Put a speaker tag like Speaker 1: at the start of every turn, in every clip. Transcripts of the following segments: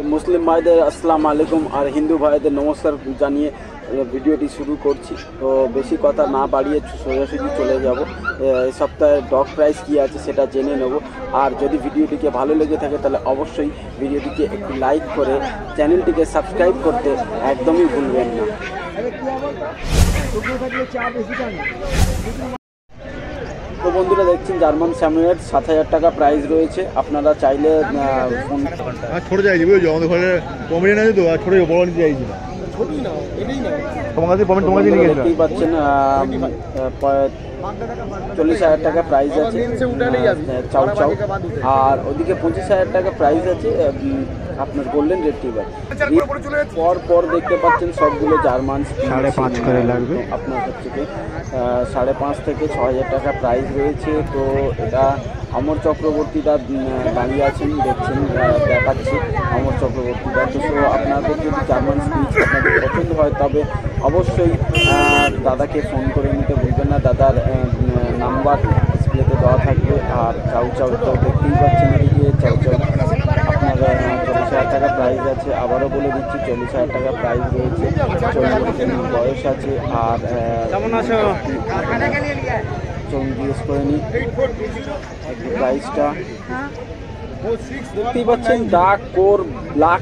Speaker 1: মুসলিম ভাইদের আসসালামু আলাইকুম আর হিন্দু ভাইদের নমস্কার জানিয়ে ভিডিওটি শুরু করছি। তো বেশি কথা না বাড়িয়ে সোজাসুজি চলে যাব এই সপ্তাহে ডগ প্রাইস কী আছে সেটা জেনে নেব। আর যদি ভিডিওটিকে ভালো লেগে থাকে তাহলে অবশ্যই ভিডিওটিকে একটু লাইক করে চ্যানেলটিকে সাবস্ক্রাইব করতে একদমই ভুলবেন না। তো বন্ধুরা দেখছেন জার্মান স্যামুয়েট 7,000 টাকা প্রাইস রয়েছে। আপনারা চাইলে ফোন
Speaker 2: ছোট চাইছি বুঝছো, আমাদের ঘরে কমেডি আছে তো, আর ছোট বড় নিতে চাইছি না। তোমার কাছে
Speaker 1: দেখতেই পাচ্ছেন 40,000 টাকা প্রাইস আছে চাউ চাউ, আর ওদিকে 25,000 টাকা প্রাইস আছে আপনার গোল্ডেন রিট্রিভার। পর দেখতে পাচ্ছেন সবগুলো জার্মান
Speaker 3: 5.5 করে লাগবে।
Speaker 1: আপনার হচ্ছে কি 5.5 থেকে 6,000 টাকা প্রাইস রয়েছে। তো এটা অমর চক্রবর্তীরা দাঁড়িয়ে আছেন, দেখছেন দেখাচ্ছি অমর চক্রবর্তীরা। তো আপনাদের যদি জার্মান স্পিচ আপনাদের পছন্দ হয় তবে অবশ্যই দাদাকে ফোন করে নিতে ভুলবেন না। দাদার নাম্বার ডিসপ্লেতে দেওয়া থাকবে। আর চাউ চাউটাও দেখতেই পাচ্ছেন, এদিকে চাউ চাউ আপনার 40,000 টাকা প্রাইস আছে। আবারও বলে দিচ্ছি 40,000 টাকা প্রাইস রয়েছে, 40 দিন বয়স আছে। আর
Speaker 3: কেমন আছো
Speaker 1: জিজ্ঞেস করে নিই প্রাইসটা। দেখতেই পাচ্ছেন ডার্ক কোর ব্ল্যাক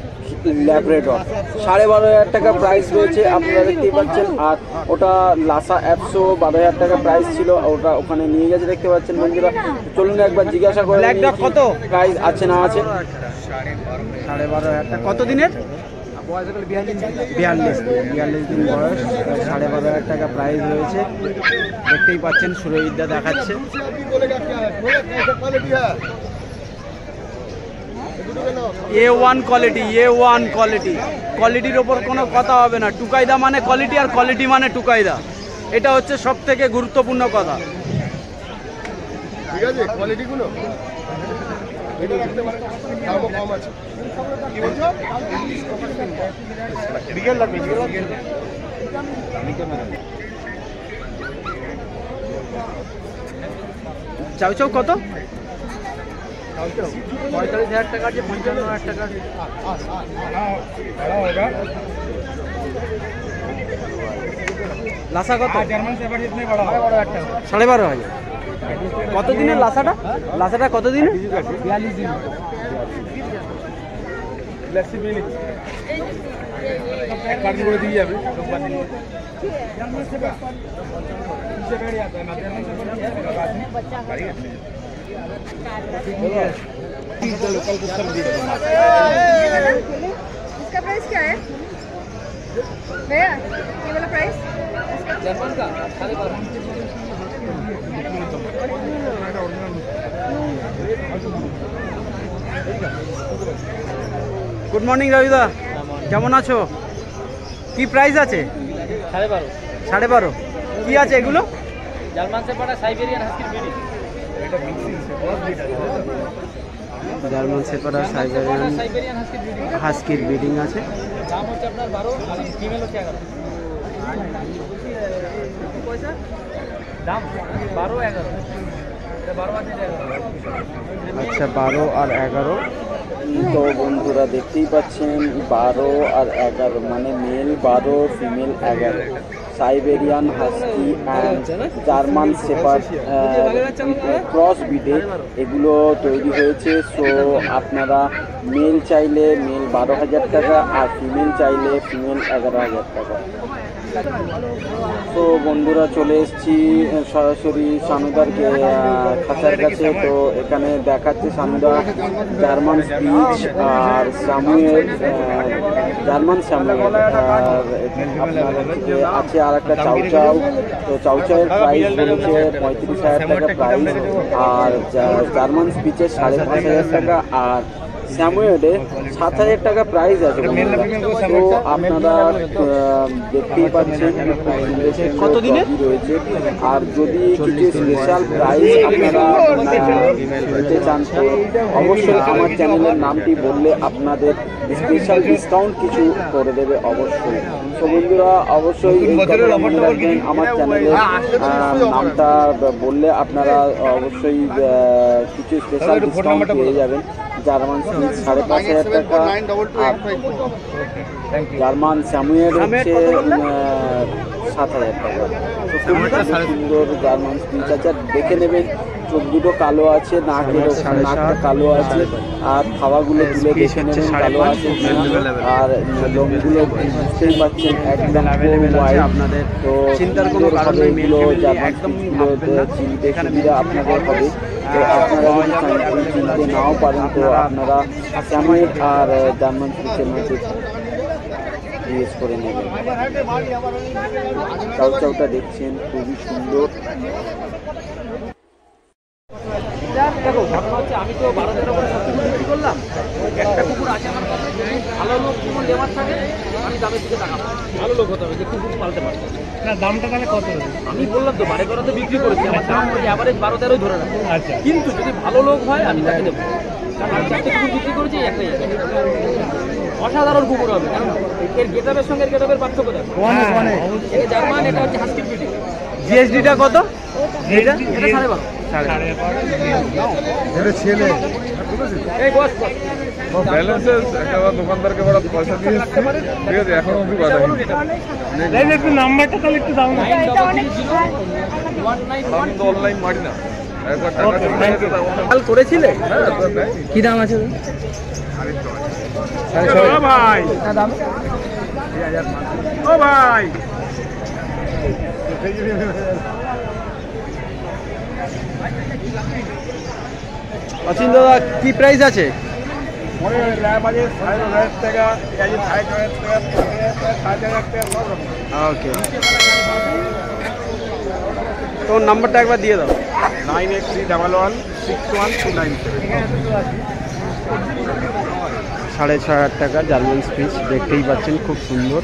Speaker 1: ল্যাব্রাডর 12,500 টাকা প্রাইস রয়েছে আপনারা দেখতেই পাচ্ছেন। আর ওটা লাসা অ্যাপসো 12,000 টাকা প্রাইস ছিল, ওটা ওখানে নিয়ে গেছে দেখতে পাচ্ছেন বন্ধুরা। চলুন একবার জিজ্ঞাসা করে
Speaker 3: কত
Speaker 1: প্রাইস আছে না আছে।
Speaker 3: 12,500 টাকা। কত দিনের? 42 দিন বয়স, 12,500 টাকা প্রাইস রয়েছে। দেখতেই পাচ্ছেন সুরবিদ্যা দেখাচ্ছে। A1 কোয়ালিটি, কোয়ালিটির ওপর কোনো কথা হবে না। টুকাইদা মানে কোয়ালিটি, আর কোয়ালিটি মানে টুকাইদা। এটা হচ্ছে সব থেকে গুরুত্বপূর্ণ কথা।
Speaker 2: ঠিক আছে, কোয়ালিটিগুলো কম আছে। কি বলছো? রিগেল লাগবে।
Speaker 3: চাউ চাউ কত? 45,000 টাকা, যে 55,000 টাকা। লাসা কত? 12,500। কত দিনের লাসাটা? কত দিনের? 42 দিন।
Speaker 4: इसका प्राइस क्या है भैया? ये वाला प्राइस जर्मन का 12,500।
Speaker 3: গুড মর্নিং রবিদা, কেমন আছো? কি প্রাইস আছে? 12,500। কি আছে এগুলো?
Speaker 5: জার্মান শেপার্ড, সাইবেরিয়ান হাস্কির ব্রিডিং।
Speaker 3: জার্মান শেপার্ড আর সাইবেরিয়ান হাস্কির ব্রিডিং আছে।
Speaker 5: দাম হচ্ছে আপনার 12, ফিমেল হচ্ছে 11। পয়সা দাম 12, 11। এটা 12 আছে, 11।
Speaker 3: আচ্ছা, 12 আর 11।
Speaker 1: তো বন্ধুরা দেখতেই পাচ্ছেন 12 আর 11 মানে male 12 female 11। Siberian husky and German shepherd cross ব্রিডে এগুলো তৈরি হয়েছে। সো আপনারা মেল চাইলে মেল 12,000 টাকা, আর ফিমেল চাইলে ফিমেল 11,000 টাকা। তো বন্ধুরা চলে এসেছি সরাসরি সানুদার খাঁচার কাছে। তো এখানে দেখাচ্ছে সানুদা জার্মান স্পিচ আর স্যামুয়েল, জার্মান স্যামুয়েল। আর আপনার আছে আর একটা চাউ চাউ। তো চাউ চাউয়ের প্রাইস বলেছে 35,000 টাকা প্রাইস, আর জার্মান স্পিচের 5,500 টাকা, আর স্যামুয়েলে 7,000 টাকা প্রাইস আছে। তো আপনারা দেখতেই পাচ্ছেন
Speaker 3: কত দিনে
Speaker 1: রয়েছে। আর যদি কিছু স্পেশাল প্রাইস আপনারা নিতে চান তো অবশ্যই আমার চ্যানেলের নামটি বললে আপনাদের স্পেশাল ডিসকাউন্ট কিছু করে দেবে অবশ্যই। তো বন্ধুরা অবশ্যই আমার চ্যানেলের নামটা বললে আপনারা অবশ্যই কিছু স্পেশাল ডিসকাউন্ট পেয়ে যাবেন। জার্মান স্পিচ 5,500 টাকা, আর জার্মান স্যামুয়েল হচ্ছে 7,000 টাকা। তো খুবই সুন্দর জার্মান স্পিচ আছে, আর দেখে নেবেন চোখ দুটো কালো আছে, নাকটা কালো আছে, আর খাওয়াগুলো তুলে দেখে নেবেন কালো আছে, আর লোমগুলো বুঝতেই পারছেন একদম
Speaker 3: আপনাদের
Speaker 1: তো
Speaker 3: চিন্তার কোনো কারণ নেই, মেল
Speaker 1: গুলো
Speaker 3: ফিমেল
Speaker 1: জার্মান
Speaker 3: একদম
Speaker 1: স্পিচগুলো
Speaker 3: ভাববেন না।
Speaker 1: চিনতে সুবিধা আপনাদের হবে। তো আপনারা যদি চিনতে নাও পারেন তো আপনারা স্যামুয়েল আর জার্মান স্পিচের মধ্যে জিজ্ঞেস করে নেবেন। চাউচাউটা দেখছেন খুবই সুন্দর।
Speaker 5: দেখো ঘটনা হচ্ছে আমি তো 12-13 করে সব কুকুর বিক্রি করলাম, একটা কুকুর আছে আমার কাছে, যদি ভালো লোক কোনো লেবার থাকে আমি দামের দিকে টাকা ভালো লোক হতে হবে যে কুকুর পালতে পারবে।
Speaker 6: না দামটা তাহলে কত?
Speaker 5: আমি বললাম তো 12-13 বিক্রি করেছি, আমার দাম ওই অ্যাভারেজ 12-13 ধরে রাখবো।
Speaker 6: আচ্ছা।
Speaker 5: কিন্তু যদি ভালো লোক হয় আমি তাকে দেবো, কারণ আমি 4টে কুকুর বিক্রি করেছি, একটাই আছে। অসাধারণ কুকুর হবে, কারণ এর গেটাবের সঙ্গে এর গেটাবের পার্থক্য দেখো। এটা জার্মান, এটা হচ্ছে হাস্কির ব্রিড।
Speaker 3: জিএসডিটা কত?
Speaker 5: এটা 12.5।
Speaker 2: ছেলে
Speaker 5: এই বস
Speaker 2: ব্যালেন্সে একটা দোকানদারকে বড় পয়সা দিয়ে এসছে, ঠিক আছে, এখন অব্দি কথা
Speaker 5: বলুন এটা
Speaker 6: একটু নাম্বারটা তাহলে একটু দাও না।
Speaker 5: 9330191।
Speaker 2: আমি তো অনলাইন মারি না, একবার টাকা চলে গেছে
Speaker 3: কাল করেছিলে?
Speaker 5: কি দাম আছে?
Speaker 3: ভাই ও ভাই অচিন দাদা কি প্রাইস আছে? ওকে, তোর নাম্বারটা একবার দিয়ে দাও। 6,500 টাকা জার্মান স্পিচ, দেখতেই পাচ্ছেন খুব সুন্দর।